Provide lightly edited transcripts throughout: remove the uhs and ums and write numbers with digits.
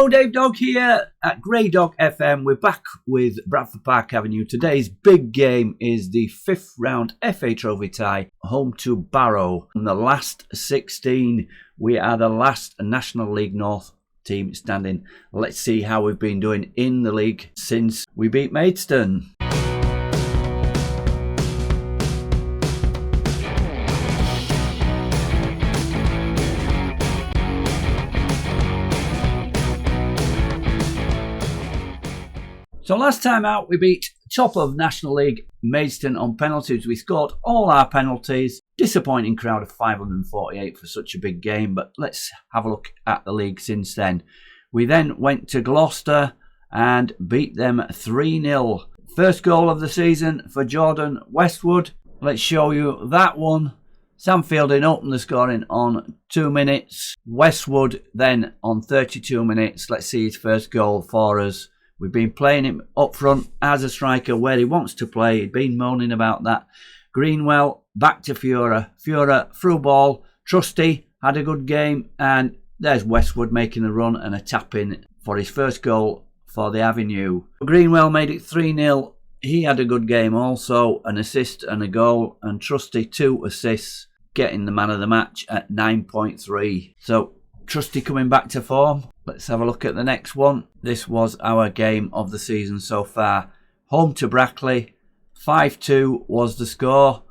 Hello, Dave Dog here at Grey Dog FM. We're back with Bradford Park Avenue. Today's big game is the 5th round FA Trophy tie, home to Barrow. In the last 16, we are the last National League North team standing. Let's see how we've been doing in the league since we beat Maidstone. So last time out, we beat top of National League Maidstone on penalties. We scored all our penalties. Disappointing crowd of 548 for such a big game, but let's have a look at the league since then. We then went to Gloucester and beat them 3-0. First goal of the season for Jordan Westwood. Let's show you that one. Sam Fielding opened the scoring on 2 minutes. Westwood then on 32 minutes. Let's see his first goal for us. We've been playing him up front as a striker where he wants to play. He'd been moaning about that. Greenwell back to Fiora. Fiora through ball. Trusty had a good game. And there's Westwood making a run and a tap in for his first goal for the Avenue. Greenwell made it 3-0. He had a good game also. An assist and a goal. And Trusty 2 assists, getting the man of the match at 9.3. So Trusty coming back to form. Let's have a look at the next one. This was our game of the season so far. Home to Brackley. 5-2 was the score.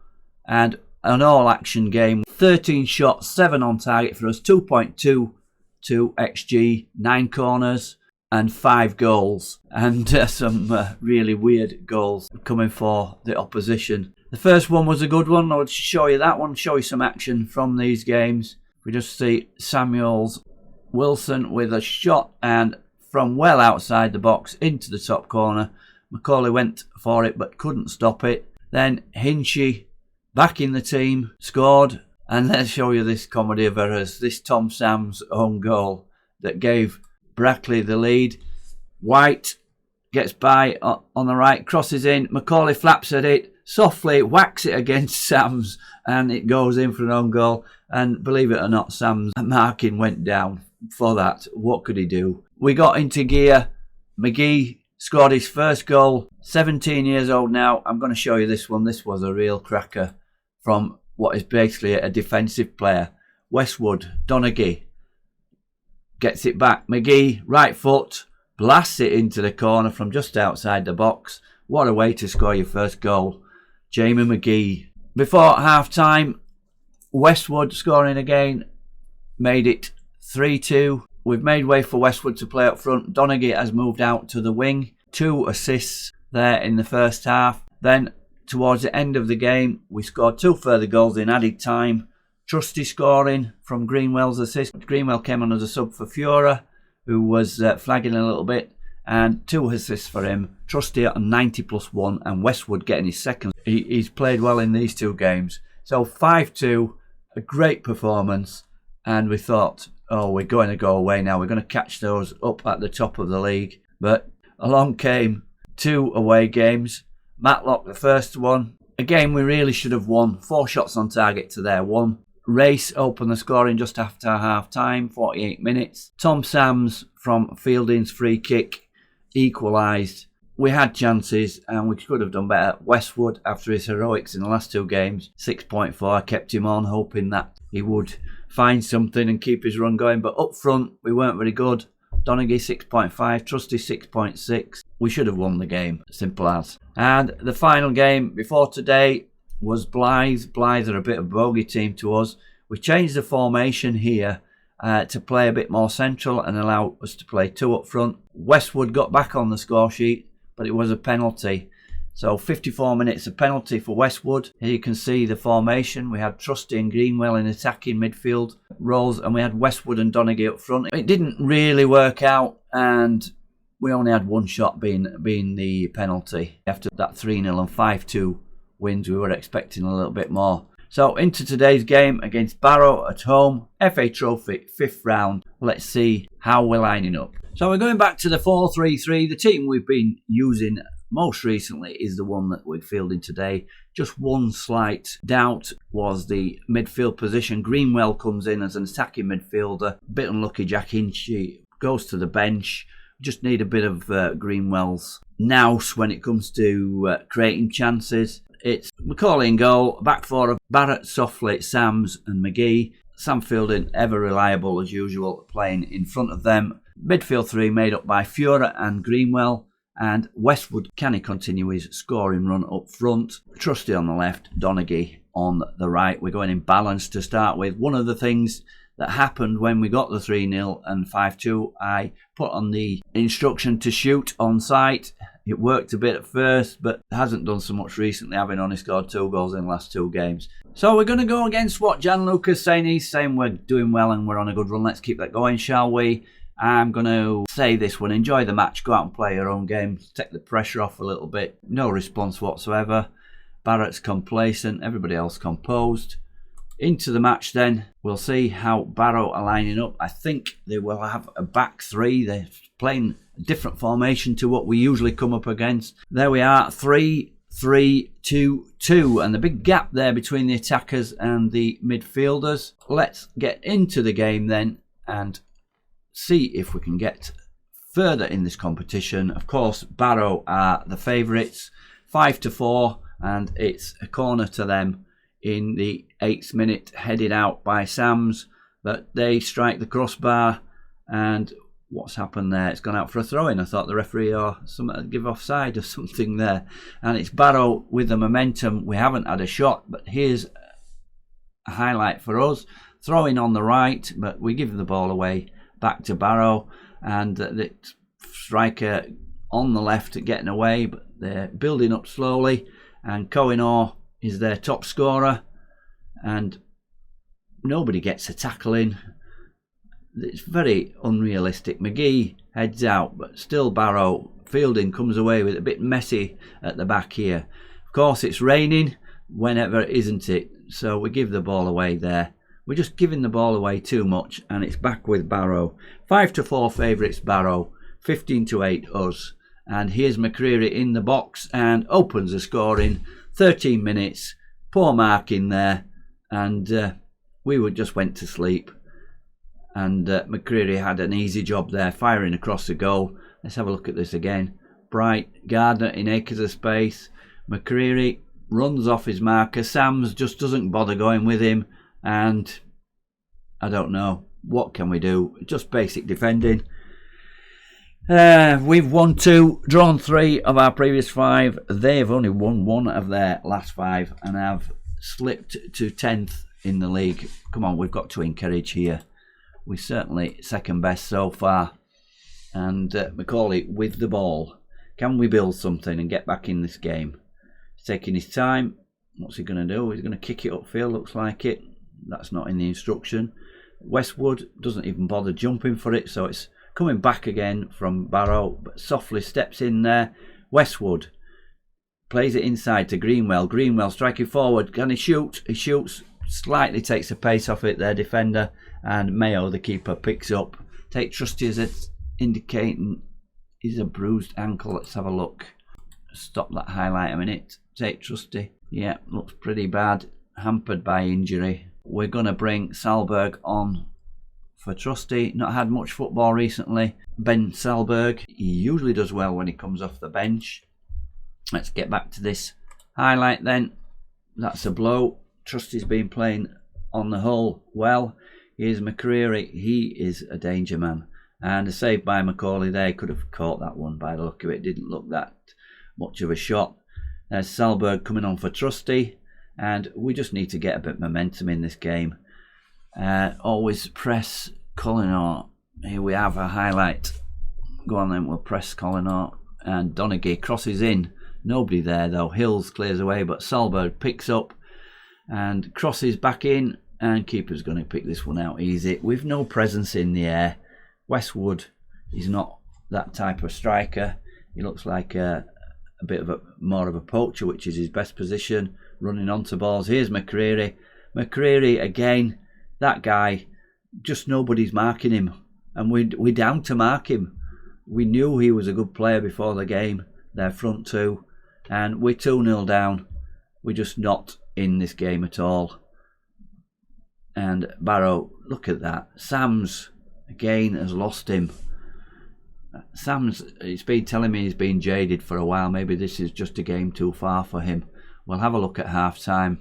And an all-action game. 13 shots, 7 on target for us. 2.22 XG, 9 corners and 5 goals. And some really weird goals coming for the opposition. The first one was a good one. I'll show you that one. Show you some action from these games. We just see Samuels Wilson with a shot and from well outside the box into the top corner. Macaulay went for it but couldn't stop it. Then Hinchy, back in the team, scored. And let's show you this comedy of errors. This Tom Sam's own goal that gave Brackley the lead. White gets by on the right, crosses in. Macaulay flaps at it, softly whacks it against Sam's and it goes in for an own goal. And believe it or not, Sam's marking went down for that. What could he do? We got into gear. McGee scored his first goal. 17 years old now. I'm going to show you this one. This was a real cracker from what is basically a defensive player. Westwood, Donaghy gets it back. McGee, right foot, blasts it into the corner from just outside the box. What a way to score your first goal. Jamie McGee. Before half time, Westwood scoring again, made it 3-2. We've made way for Westwood to play up front. Donaghy has moved out to the wing. 2 assists there in the first half. Then towards the end of the game, we scored 2 further goals in added time. Trusty scoring from Greenwell's assist. Greenwell came on as a sub for Fiora, who was flagging a little bit. And 2 assists for him. Trusty on 90+1 and Westwood getting his second. He's played well in these 2 games. So 5-2, a great performance. And we thought, oh, we're going to go away now. We're going to catch those up at the top of the league. But along came 2 away games. Matlock, the first one. A game we really should have won. 4 shots on target to their 1. Race opened the scoring just after half time, 48 minutes. Tom Sams from Fielding's free kick equalised. We had chances and we could have done better. Westwood, after his heroics in the last 2 games, 6.4, kept him on, hoping that he would find something and keep his run going. But up front, we weren't very good. Donaghy 6.5, Trusty 6.6. We should have won the game, simple as. And the final game before today was Blythe. Blythe are a bit of a bogey team to us. We changed the formation here to play a bit more central and allow us to play 2 up front. Westwood got back on the score sheet, but it was a penalty. So 54 minutes of penalty for Westwood. Here you can see the formation. We had Trusty and Greenwell in attacking midfield roles, and we had Westwood and Donaghy up front. It didn't really work out, and we only had 1 shot being the penalty. After that 3-0 and 5-2 wins, we were expecting a little bit more. So into today's game against Barrow at home, FA Trophy, 5th round. Let's see how we're lining up. So we're going back to the 4-3-3. The team we've been using most recently is the one that we're fielding today. Just one slight doubt was the midfield position. Greenwell comes in as an attacking midfielder. Bit unlucky, Jack Hinchy goes to the bench. Just need a bit of Greenwell's nous when it comes to creating chances. It's Macaulay in goal, back four of Barrett, Softly, Sams and McGee. Sam Fielding, ever reliable as usual, playing in front of them. Midfield three made up by Fiora and Greenwell. And Westwood, can he continue his scoring run up front? Trusty on the left, Donaghy on the right. We're going in balance to start with. One of the things that happened when we got the 3-0 and 5-2, I put on the instruction to shoot on sight. It worked a bit at first, but hasn't done so much recently, having only scored 2 goals in the last 2 games. So we're going to go against what Gianluca's saying. He's saying we're doing well and we're on a good run. Let's keep that going, shall we? I'm going to say this one. Enjoy the match. Go out and play your own game. Take the pressure off a little bit. No response whatsoever. Barrett's complacent. Everybody else composed. Into the match then. We'll see how Barrow are lining up. I think they will have a back three. They're playing a different formation to what we usually come up against. There we are. 3-3-2-2. And the big gap there between the attackers and the midfielders. Let's get into the game then and see if we can get further in this competition. Of course, Barrow are the favourites. 5-4. And it's a corner to them in the 8th minute, headed out by Sams, but they strike the crossbar, and what's happened there? It's gone out for a throw-in. I thought the referee or something give offside or something there, and it's Barrow with the momentum. We haven't had a shot, but here's a highlight for us. Throw-in on the right, but we give the ball away back to Barrow, and the striker on the left getting away, but they're building up slowly, and Kohinoor is their top scorer, and nobody gets a tackle in. It's very unrealistic. McGee heads out, but still Barrow. Fielding comes away with a bit messy at the back here. Of course, it's raining whenever, isn't it? So we give the ball away there. We're just giving the ball away too much, and it's back with Barrow. 5-4 favourites Barrow, 15-8 us. And here's McCreary in the box and opens the scoring. 13 minutes, poor marking there, and we just went to sleep. And McCreary had an easy job there, firing across the goal. Let's have a look at this again. Bright, Gardner in acres of space. McCreary runs off his marker. Sams just doesn't bother going with him, and I don't know. What can we do? Just basic defending. We've won 2, drawn 3 of our previous 5. They've only won 1 of their last 5 and have slipped to 10th in the league. Come on, we've got to encourage here. We're certainly second best so far. And Macaulay with the ball. Can we build something and get back in this game? He's taking his time. What's he going to do? He's going to kick it upfield, looks like it. That's not in the instruction. Westwood doesn't even bother jumping for it, so it's coming back again from Barrow, but Softly steps in there. Westwood plays it inside to Greenwell. Greenwell striking forward. Can he shoot? He shoots. Slightly takes the pace off it, their defender. And Mayo, the keeper, picks up. Take Trusty as it's indicating is a bruised ankle. Let's have a look. Stop that highlight a minute. Take Trusty. Yeah, looks pretty bad. Hampered by injury. We're going to bring Salberg on for Trusty. Not had much football recently. Ben Salberg, he usually does well when he comes off the bench. Let's get back to this highlight then. That's a blow. Trusty's been playing on the whole well. Here's McCreary. He is a danger man. And a save by Macaulay there. Could have caught that one by the look of it. Didn't look that much of a shot. There's Salberg coming on for Trusty. And we just need to get a bit of momentum in this game. Always press Kohinoor. Here we have a highlight. Go on then, we'll press Kohinoor. And Donaghy crosses in. Nobody there though. Hills clears away, but Salberg picks up and crosses back in. And keeper's going to pick this one out easy. With no presence in the air. Westwood is not that type of striker. He looks like a bit of more of a poacher, which is his best position. Running onto balls. Here's McCreary. McCreary again. That guy, just nobody's marking him. And we're down to mark him. We knew he was a good player before the game. Their front two. And we're 2-0 down. We're just not in this game at all. And Barrow, look at that. Sams, again, has lost him. Sam's, it's been telling me he's been jaded for a while. Maybe this is just a game too far for him. We'll have a look at half-time.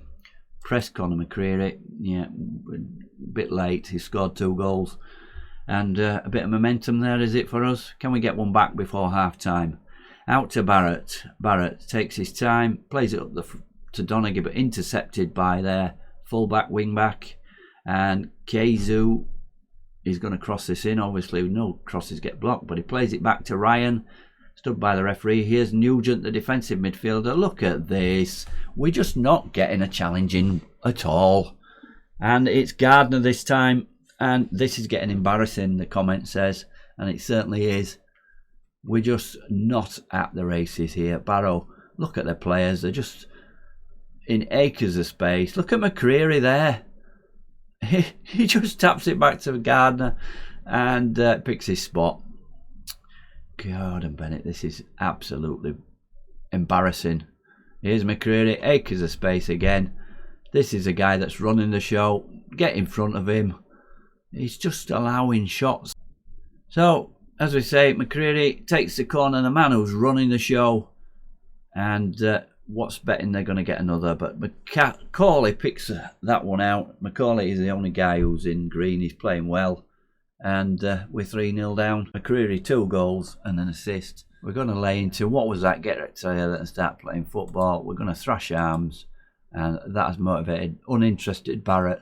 Press Conor McCreery. Yeah, a bit late. He scored 2 goals. And a bit of momentum there, is it, for us? Can we get one back before half-time? Out to Barrett. Barrett takes his time, plays it up to Donaghy, but intercepted by their full-back, wing-back. And Kezu is going to cross this in. Obviously, no crosses get blocked, but he plays it back to Ryan. Stood by the referee. Here's Nugent, the defensive midfielder. Look at this. We're just not getting a challenge in at all. And it's Gardner this time. And this is getting embarrassing, the comment says. And it certainly is. We're just not at the races here. Barrow, look at the players. They're just in acres of space. Look at McCreery there. He just taps it back to Gardner and picks his spot. Gordon Bennett, this is absolutely embarrassing. Here's McCreery, acres of space again. This is a guy that's running the show. Get in front of him. He's just allowing shots. So, as we say, McCreery takes the corner. The man who's running the show. And what's betting they're going to get another. But Macaulay picks that one out. Macaulay is the only guy who's in green. He's playing well. And we're 3-0 down. McCreery 2 goals and an assist. We're going to lay into, what was that? Get excited and start playing football. We're going to thrash arms. And that has motivated uninterested Barrett.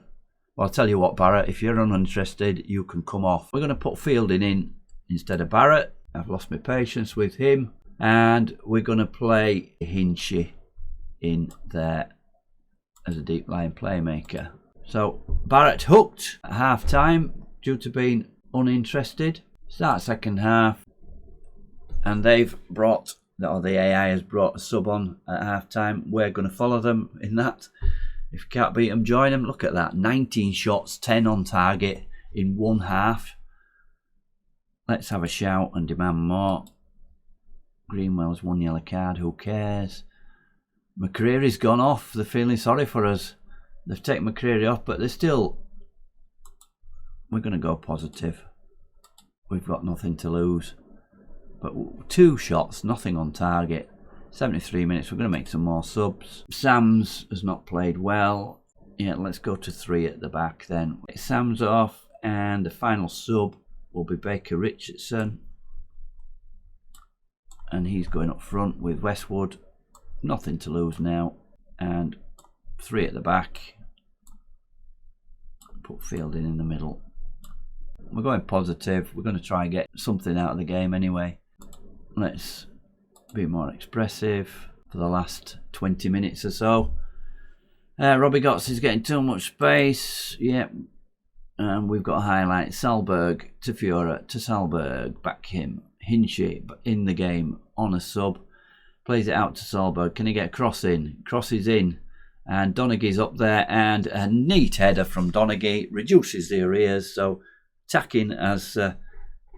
Well, I'll tell you what, Barrett, if you're uninterested, you can come off. We're going to put Fielding in instead of Barrett. I've lost my patience with him. And we're going to play Hinchy in there as a deep line playmaker. So Barrett hooked at half time due to being uninterested. Start second half, and they've brought, or the AI has brought a sub on at half time. We're going to follow them in that. If you can't beat them, join them. Look at that, 19 shots, 10 on target in one half. Let's have a shout and demand more. Greenwell's 1 yellow card, who cares? McCreery's gone off. They're feeling sorry for us. They've taken McCreery off, but they're still... We're going to go positive. We've got nothing to lose. But 2 shots, nothing on target. 73 minutes, we're going to make some more subs. Sams has not played well. Yeah, let's go to 3 at the back then. Sam's off, and the final sub will be Baker Richardson. And he's going up front with Westwood. Nothing to lose now. And 3 at the back. Put Fielding in the middle. We're going positive. We're going to try and get something out of the game anyway. Let's be more expressive for the last 20 minutes or so. Robbie Gotts is getting too much space. Yep. And we've got a highlight. Salberg to Fiora to Salberg. Back him. Hinchy in the game on a sub. Plays it out to Salberg. Can he get a cross in? Crosses in. And Donaghy's up there. And a neat header from Donaghy. Reduces the arrears. So attacking has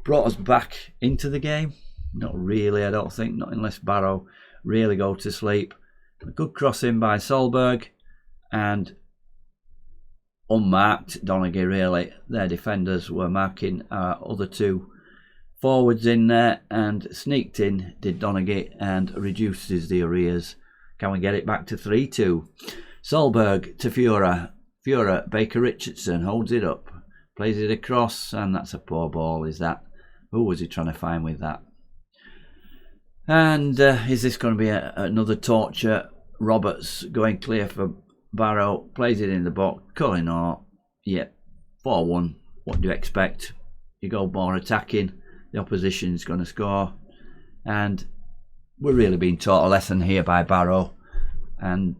brought us back into the game. Not really, I don't think. Not unless Barrow really go to sleep. A good cross in by Solberg. And unmarked Donaghy, really. Their defenders were marking our other 2 forwards in there. And sneaked in, did Donaghy, and reduces the arrears. Can we get it back to 3-2? Solberg to Fiora. Fiora, Baker Richardson holds it up. Plays it across, and that's a poor ball, is that? Who was he trying to find with that? And is this going to be another torture? Roberts going clear for Barrow. Plays it in the box. Cullinor. Yeah, 4-1. What do you expect? You go more attacking. The opposition's going to score. And we're really being taught a lesson here by Barrow. And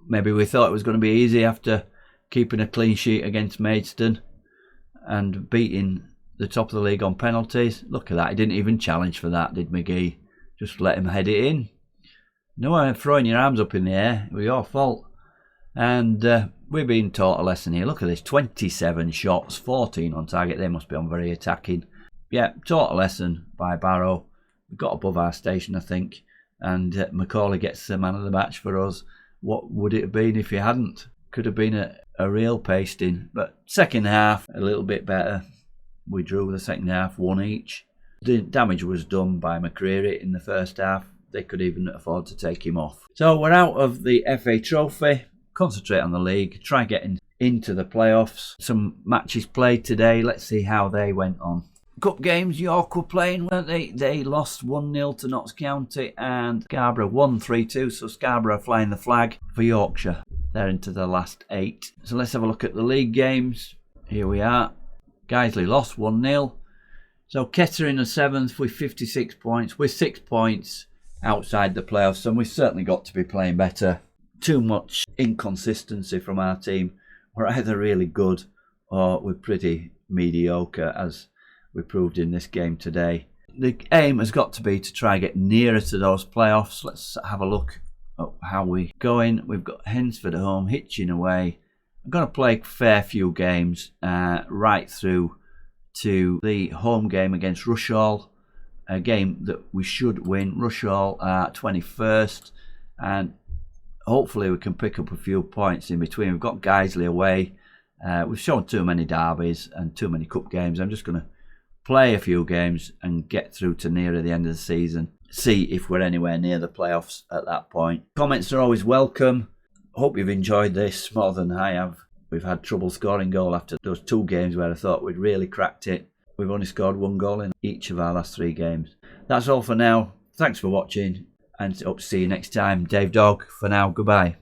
maybe we thought it was going to be easy after keeping a clean sheet against Maidstone and beating the top of the league on penalties. Look at that. He didn't even challenge for that, did McGee? Just let him head it in. No one throwing your arms up in the air. It was your fault. And we're being taught a lesson here. Look at this. 27 shots, 14 on target. They must be on very attacking. Yeah, taught a lesson by Barrow. We got above our station, I think. And Macaulay gets the man of the match for us. What would it have been if he hadn't? Could have been a real pasting. But second half, a little bit better. We drew the second half, 1 each. The damage was done by McCreary in the first half. They could even afford to take him off. So we're out of the FA Trophy. Concentrate on the league. Try getting into the playoffs. Some matches played today. Let's see how they went on. Cup games, York were playing, weren't they? They lost 1-0 to Notts County and Scarborough won 3-2. So Scarborough flying the flag for Yorkshire. They're into the last 8. So let's have a look at the league games. Here we are. Guiseley lost 1-0. So Kettering are 7th with 56 points. We're 6 points outside the playoffs, and we've certainly got to be playing better. Too much inconsistency from our team. We're either really good or we're pretty mediocre, as we proved in this game today. The aim has got to be to try and get nearer to those playoffs. Let's have a look at how we're going. We've got Hensford at home, Hitchin away. I'm going to play a fair few games right through to the home game against Rushall, a game that we should win. Rushall are 21st, and hopefully we can pick up a few points in between. We've got Guiseley away. We've shown too many derbies and too many cup games. I'm just going to play a few games and get through to nearer the end of the season. See if we're anywhere near the playoffs at that point. Comments are always welcome. Hope you've enjoyed this more than I have. We've had trouble scoring goal after those 2 games where I thought we'd really cracked it. We've only scored 1 goal in each of our last 3 games. That's all for now. Thanks for watching, and hope to see you next time. Dave Dog for now. Goodbye.